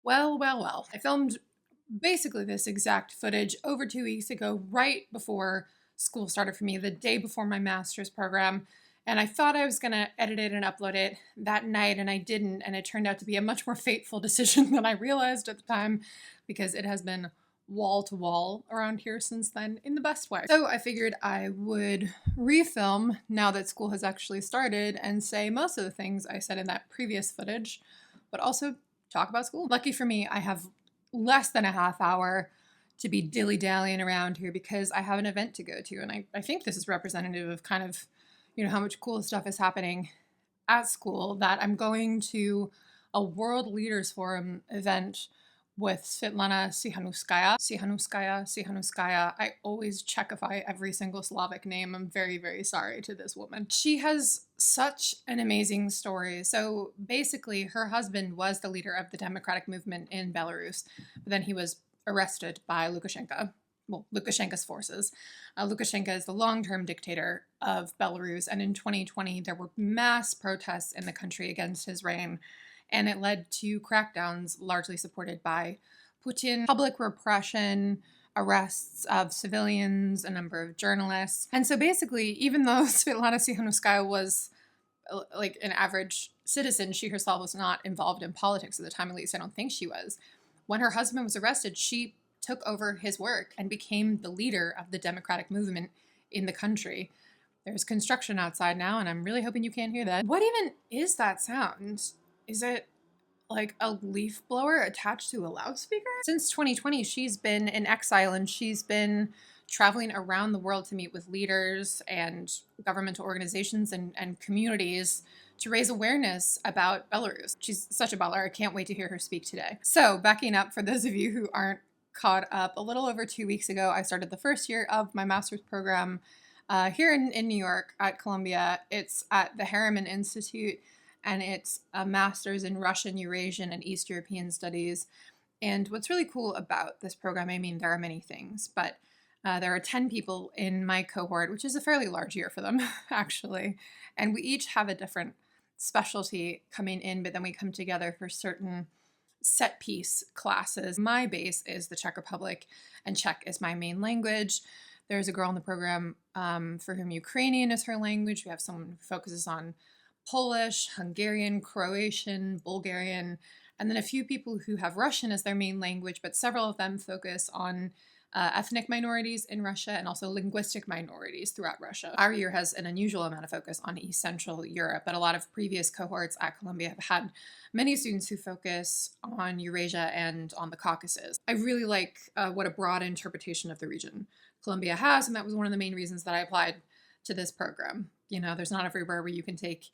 Well. I filmed basically this exact footage over 2 weeks ago, right before school started for me, the day before my master's program. And I thought I was going to edit it and upload it that night, and I didn't. And it turned out to be a much more fateful decision than I realized at the time, because it has been wall to wall around here since then in the best way. So I figured I would refilm now that school has actually started and say most of the things I said in that previous footage, but also talk about school. Lucky for me, I have less than a half hour to be dilly-dallying around here because I have an event to go to. And I think this is representative of kind of, how much cool stuff is happening at school, that I'm going to a World Leaders Forum event with Svetlana Sihanuskaya. I always Czechify every single Slavic name. I'm very, very sorry to this woman. She has such an amazing story. So basically, her husband was the leader of the democratic movement in Belarus, but then he was arrested by Lukashenko's forces. Lukashenko is the long-term dictator of Belarus, and in 2020, there were mass protests in the country against his reign, and it led to crackdowns largely supported by Putin, public repression, arrests of civilians, a number of journalists. And so basically, even though Svetlana Sihanuskaya was like an average citizen, she herself was not involved in politics at the time, at least I don't think she was. When her husband was arrested, she took over his work and became the leader of the democratic movement in the country. There's construction outside now, and I'm really hoping you can't hear that. What even is that sound? Is it like a leaf blower attached to a loudspeaker? Since 2020, she's been in exile, and she's been traveling around the world to meet with leaders and governmental organizations and communities to raise awareness about Belarus. She's such a baller. I can't wait to hear her speak today. So backing up, for those of you who aren't caught up, a little over 2 weeks ago, I started the first year of my master's program here in New York at Columbia. It's at the Harriman Institute, and it's a master's in Russian, Eurasian, and East European studies. And what's really cool about this program, I mean, there are many things, but there are 10 people in my cohort, which is a fairly large year for them, actually. And we each have a different specialty coming in, but then we come together for certain set piece classes. My base is the Czech Republic, and Czech is my main language. There's a girl in the program for whom Ukrainian is her language. We have someone who focuses on Polish, Hungarian, Croatian, Bulgarian, and then a few people who have Russian as their main language, but several of them focus on ethnic minorities in Russia and also linguistic minorities throughout Russia. Our year has an unusual amount of focus on East Central Europe, but a lot of previous cohorts at Columbia have had many students who focus on Eurasia and on the Caucasus. I really like what a broad interpretation of the region Columbia has, and that was one of the main reasons that I applied to this program. There's not everywhere where you can take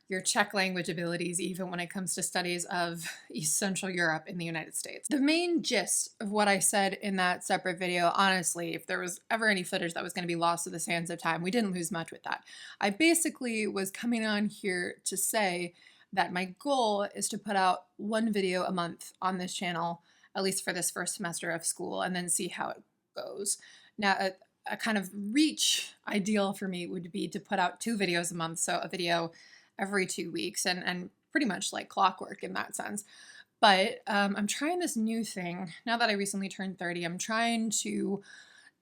your Czech language abilities, even when it comes to studies of East Central Europe in the United States. The main gist of what I said in that separate video, honestly, if there was ever any footage that was going to be lost to the sands of time, we didn't lose much with that. I basically was coming on here to say that my goal is to put out one video a month on this channel, at least for this first semester of school, and then see how it goes. Now, a kind of reach ideal for me would be to put out 2 videos a month, so a video every 2 weeks, and pretty much like clockwork in that sense. But I'm trying this new thing. Now that I recently turned 30, I'm trying to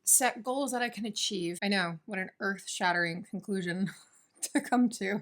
set goals that I can achieve. I know, what an earth-shattering conclusion to come to.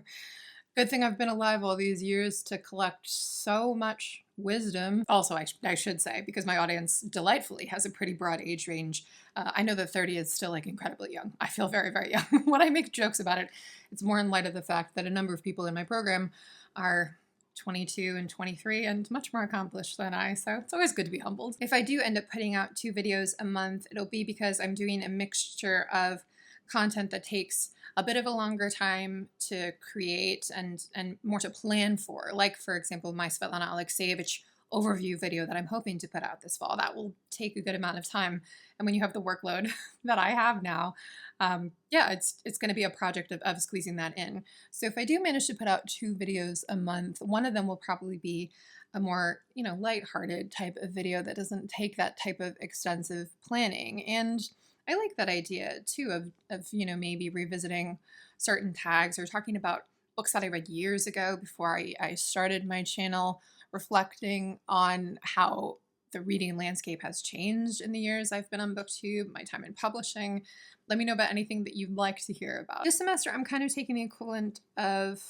Good thing I've been alive all these years to collect so much wisdom. Also, I should say, because my audience delightfully has a pretty broad age range, I know that 30 is still like incredibly young. I feel very, very young. When I make jokes about it, it's more in light of the fact that a number of people in my program are 22 and 23 and much more accomplished than I, so it's always good to be humbled. If I do end up putting out 2 videos a month, it'll be because I'm doing a mixture of content that takes a bit of a longer time to create and more to plan for. Like, for example, my Svetlana Alexievich overview video that I'm hoping to put out this fall. That will take a good amount of time. And when you have the workload that I have now, yeah, it's going to be a project of squeezing that in. So if I do manage to put out 2 videos a month, one of them will probably be a more, lighthearted type of video that doesn't take that type of extensive planning. And I like that idea too of maybe revisiting certain tags or talking about books that I read years ago before I started my channel, reflecting on how the reading landscape has changed in the years I've been on BookTube, my time in publishing. Let me know about anything that you'd like to hear about. This semester, I'm kind of taking the equivalent of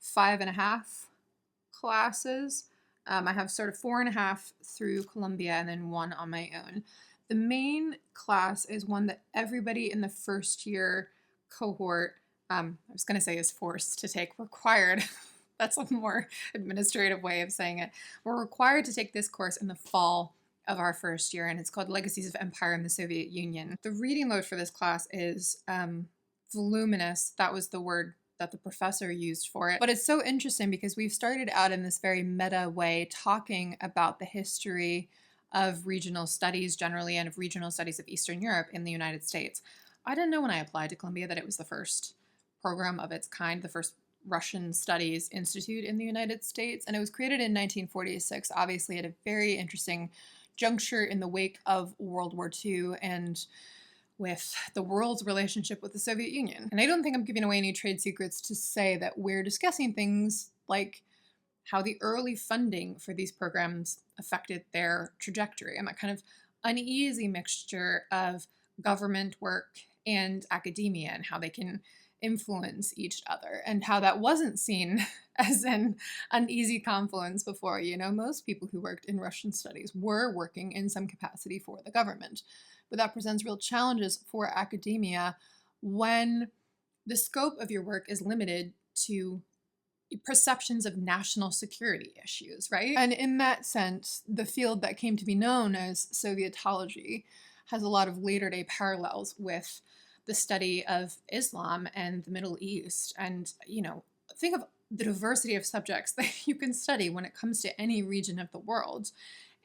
5.5 classes. I have sort of 4.5 through Columbia and then 1 on my own. The main class is one that everybody in the first year cohort, I was going to say is forced to take, required. That's a more administrative way of saying it. We're required to take this course in the fall of our first year, and it's called Legacies of Empire in the Soviet Union. The reading load for this class is voluminous. That was the word that the professor used for it. But it's so interesting because we've started out in this very meta way talking about the history of regional studies generally and of regional studies of Eastern Europe in the United States. I didn't know when I applied to Columbia that it was the first program of its kind, the first Russian Studies Institute in the United States, and it was created in 1946, obviously at a very interesting juncture in the wake of World War II and with the world's relationship with the Soviet Union. And I don't think I'm giving away any trade secrets to say that we're discussing things like how the early funding for these programs affected their trajectory and that kind of uneasy mixture of government work and academia and how they can influence each other and how that wasn't seen as an uneasy confluence before. You know, most people who worked in Russian studies were working in some capacity for the government, but that presents real challenges for academia when the scope of your work is limited to perceptions of national security issues, right? And in that sense, the field that came to be known as Sovietology has a lot of later day parallels with the study of Islam and the Middle East. And, you know, think of the diversity of subjects that you can study when it comes to any region of the world.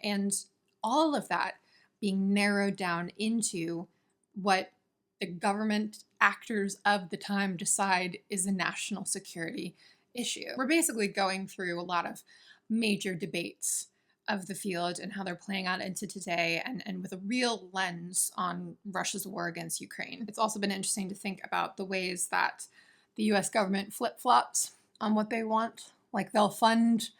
And all of that being narrowed down into what the government actors of the time decide is a national security issue. We're basically going through a lot of major debates of the field and how they're playing out into today and with a real lens on Russia's war against Ukraine. It's also been interesting to think about the ways that the US government flip-flops on what they want. Like they'll fund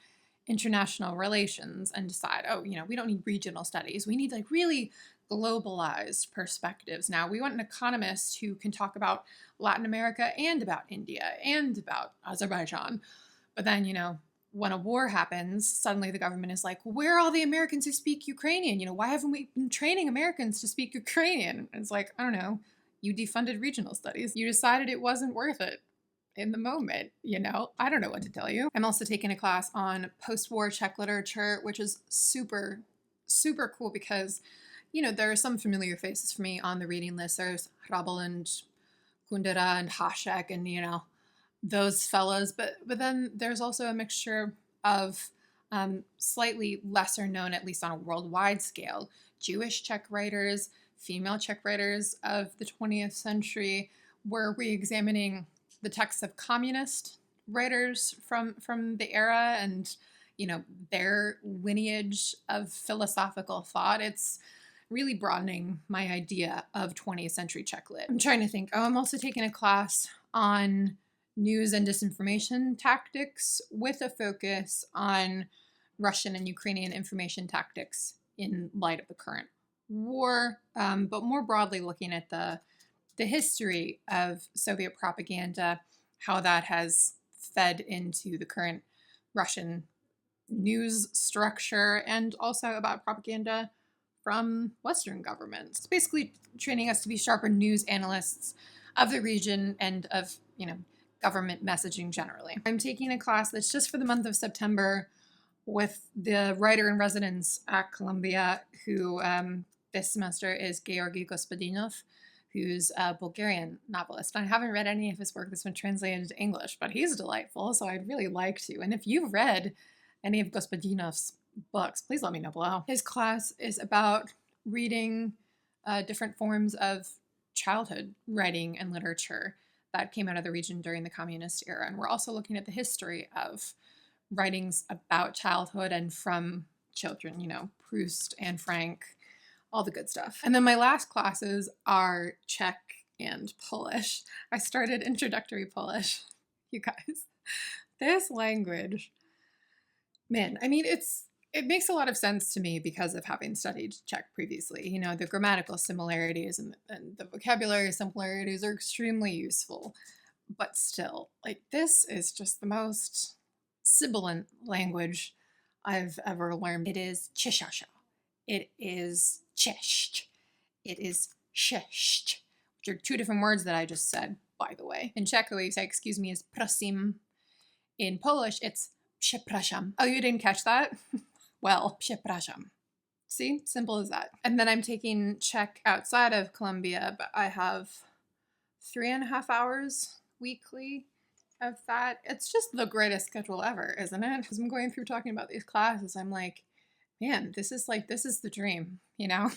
international relations and decide, oh, you know, we don't need regional studies. We need like really globalized perspectives now. We want an economist who can talk about Latin America and about India and about Azerbaijan. But then, you know, when a war happens, suddenly the government is like, well, where are all the Americans who speak Ukrainian? You know, why haven't we been training Americans to speak Ukrainian? And it's like, I don't know, you defunded regional studies. You decided it wasn't worth it in the moment, you know? I don't know what to tell you. I'm also taking a class on post-war Czech literature, which is super, super cool because, you know, there are some familiar faces for me on the reading list. There's Hrabal and Kundera and Hašek and, you know, those fellas, but then there's also a mixture of slightly lesser known, at least on a worldwide scale, Jewish Czech writers, female Czech writers of the 20th century. We're re-examining the texts of communist writers from the era and, you know, their lineage of philosophical thought. It's really broadening my idea of 20th century Czech lit. I'm trying to think. Oh, I'm also taking a class on news and disinformation tactics with a focus on Russian and Ukrainian information tactics in light of the current war, but more broadly looking at the history of Soviet propaganda, how that has fed into the current Russian news structure, and also about propaganda from Western governments. It's basically training us to be sharper news analysts of the region and of, you know, government messaging generally. I'm taking a class that's just for the month of September with the writer in residence at Columbia, who this semester is Georgy Gospodinov, who's a Bulgarian novelist. I haven't read any of his work that's been translated into English, but he's delightful, so I'd really like to. And if you've read any of Gospodinov's books, please let me know below. His class is about reading different forms of childhood writing and literature that came out of the region during the communist era. And we're also looking at the history of writings about childhood and from children, you know, Proust, Anne Frank, all the good stuff. And then my last classes are Czech and Polish. I started introductory Polish. You guys, this language Man, I mean, it makes a lot of sense to me because of having studied Czech previously. You know, the grammatical similarities and the vocabulary similarities are extremely useful. But still, like, this is just the most sibilant language I've ever learned. It is Czechasha. It is Czech. It is Czech, which are two different words that I just said, by the way. In Czech, the way you say excuse me is prosím. In Polish, it's przepraszam. Oh, you didn't catch that? Well, przepraszam. See? Simple as that. And then I'm taking Czech outside of Colombia, but I have 3.5 hours weekly of that. It's just the greatest schedule ever, isn't it? Because I'm going through talking about these classes, I'm like, man, this is the dream, you know?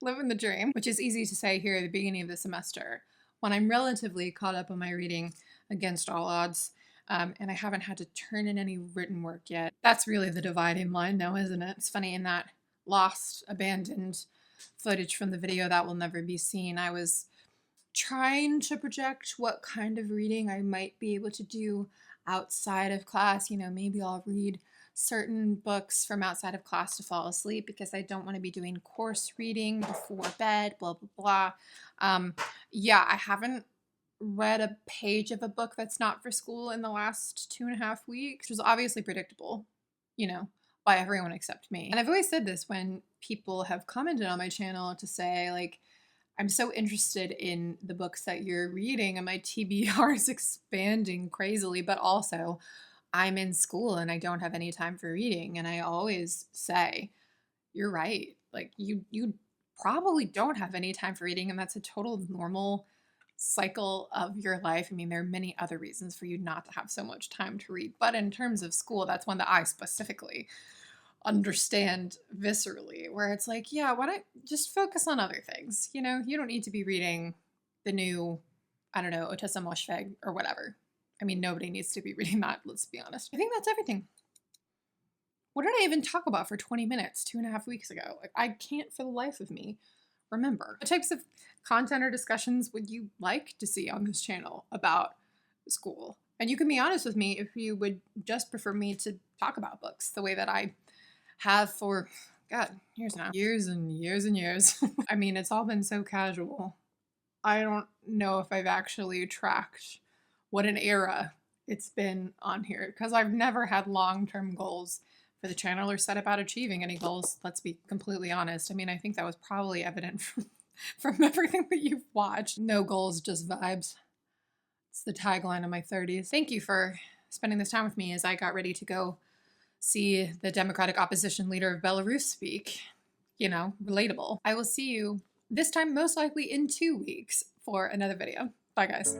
Living the dream, which is easy to say here at the beginning of the semester when I'm relatively caught up on my reading against all odds. And I haven't had to turn in any written work yet. That's really the dividing line now, isn't it? It's funny, in that lost, abandoned footage from the video that will never be seen, I was trying to project what kind of reading I might be able to do outside of class. You know, maybe I'll read certain books from outside of class to fall asleep because I don't want to be doing course reading before bed, blah, blah, blah. Yeah, I haven't read a page of a book that's not for school in the last 2.5 weeks, which was obviously predictable, you know, by everyone except me. And I've always said this when people have commented on my channel to say, like, I'm so interested in the books that you're reading and my TBR is expanding crazily, but also I'm in school and I don't have any time for reading. And I always say, you're right. Like, you probably don't have any time for reading, and that's a total normal cycle of your life. I mean, there are many other reasons for you not to have so much time to read, but in terms of school, that's one that I specifically understand viscerally, where it's like, yeah, why don't just focus on other things? You know, you don't need to be reading the new, I don't know, Ottessa or whatever. I mean, nobody needs to be reading that, let's be honest. I think that's everything. What did I even talk about for 20 minutes 2.5 weeks ago? Like, I can't for the life of me remember. What types of content or discussions would you like to see on this channel about school? And you can be honest with me if you would just prefer me to talk about books the way that I have for, God, years now. Years and years and years. I mean, it's all been so casual. I don't know if I've actually tracked what an era it's been on here, because I've never had long-term goals for the channel or set about achieving any goals, let's be completely honest. I mean, I think that was probably evident from everything that you've watched. No goals, just vibes. It's the tagline of my 30s. Thank you for spending this time with me as I got ready to go see the Democratic opposition leader of Belarus speak. You know, relatable. I will see you this time most likely in 2 weeks for another video. Bye, guys.